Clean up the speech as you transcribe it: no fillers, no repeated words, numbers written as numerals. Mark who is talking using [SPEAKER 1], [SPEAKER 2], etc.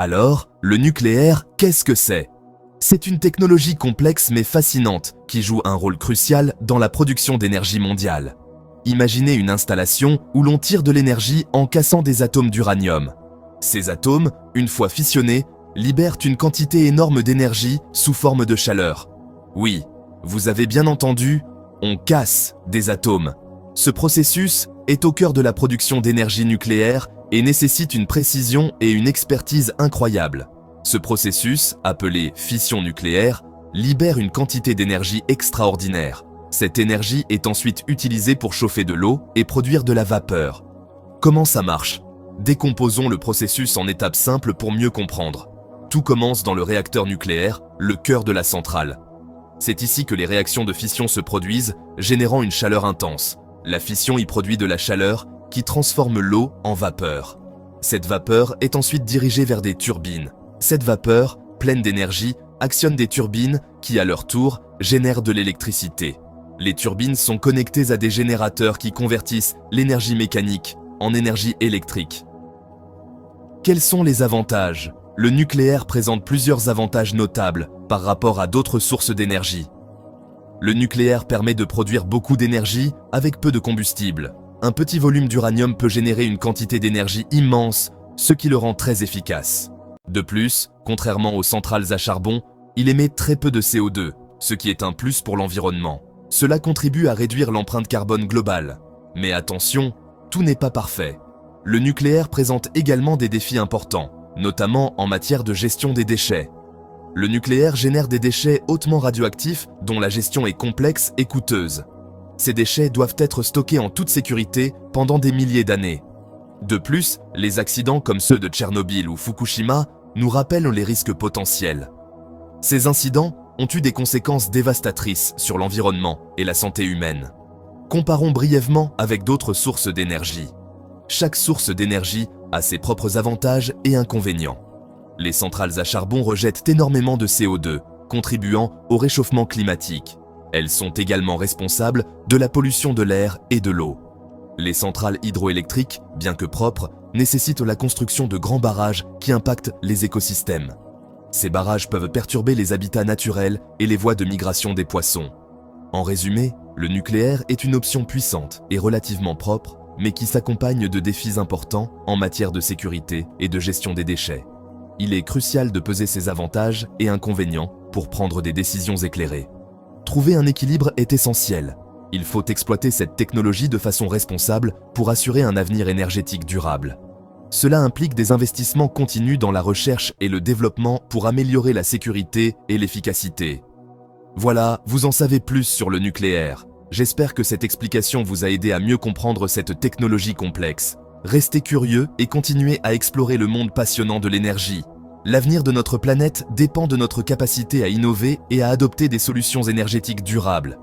[SPEAKER 1] Alors, le nucléaire, qu'est-ce que c'est? C'est une technologie complexe mais fascinante qui joue un rôle crucial dans la production d'énergie mondiale. Imaginez une installation où l'on tire de l'énergie en cassant des atomes d'uranium. Ces atomes, une fois fissionnés, libèrent une quantité énorme d'énergie sous forme de chaleur. Oui, vous avez bien entendu, on casse des atomes. Ce processus est au cœur de la production d'énergie nucléaire et nécessite une précision et une expertise incroyables. Ce processus, appelé fission nucléaire, libère une quantité d'énergie extraordinaire. Cette énergie est ensuite utilisée pour chauffer de l'eau et produire de la vapeur. Comment ça marche? Décomposons le processus en étapes simples pour mieux comprendre. Tout commence dans le réacteur nucléaire, le cœur de la centrale. C'est ici que les réactions de fission se produisent, générant une chaleur intense. La fission y produit de la chaleur qui transforme l'eau en vapeur. Cette vapeur est ensuite dirigée vers des turbines. Cette vapeur, pleine d'énergie, actionne des turbines qui, à leur tour, génèrent de l'électricité. Les turbines sont connectées à des générateurs qui convertissent l'énergie mécanique en énergie électrique. Quels sont les avantages? Le nucléaire présente plusieurs avantages notables par rapport à d'autres sources d'énergie. Le nucléaire permet de produire beaucoup d'énergie avec peu de combustible. Un petit volume d'uranium peut générer une quantité d'énergie immense, ce qui le rend très efficace. De plus, contrairement aux centrales à charbon, il émet très peu de CO2, ce qui est un plus pour l'environnement. Cela contribue à réduire l'empreinte carbone globale. Mais attention, tout n'est pas parfait. Le nucléaire présente également des défis importants, notamment en matière de gestion des déchets. Le nucléaire génère des déchets hautement radioactifs dont la gestion est complexe et coûteuse. Ces déchets doivent être stockés en toute sécurité pendant des milliers d'années. De plus, les accidents comme ceux de Tchernobyl ou Fukushima nous rappellent les risques potentiels. Ces incidents ont eu des conséquences dévastatrices sur l'environnement et la santé humaine. Comparons brièvement avec d'autres sources d'énergie. Chaque source d'énergie a ses propres avantages et inconvénients. Les centrales à charbon rejettent énormément de CO2, contribuant au réchauffement climatique. Elles sont également responsables de la pollution de l'air et de l'eau. Les centrales hydroélectriques, bien que propres, nécessitent la construction de grands barrages qui impactent les écosystèmes. Ces barrages peuvent perturber les habitats naturels et les voies de migration des poissons. En résumé, le nucléaire est une option puissante et relativement propre, mais qui s'accompagne de défis importants en matière de sécurité et de gestion des déchets. Il est crucial de peser ses avantages et inconvénients pour prendre des décisions éclairées. Trouver un équilibre est essentiel. Il faut exploiter cette technologie de façon responsable pour assurer un avenir énergétique durable. Cela implique des investissements continus dans la recherche et le développement pour améliorer la sécurité et l'efficacité. Voilà, vous en savez plus sur le nucléaire. J'espère que cette explication vous a aidé à mieux comprendre cette technologie complexe. Restez curieux et continuez à explorer le monde passionnant de l'énergie. L'avenir de notre planète dépend de notre capacité à innover et à adopter des solutions énergétiques durables.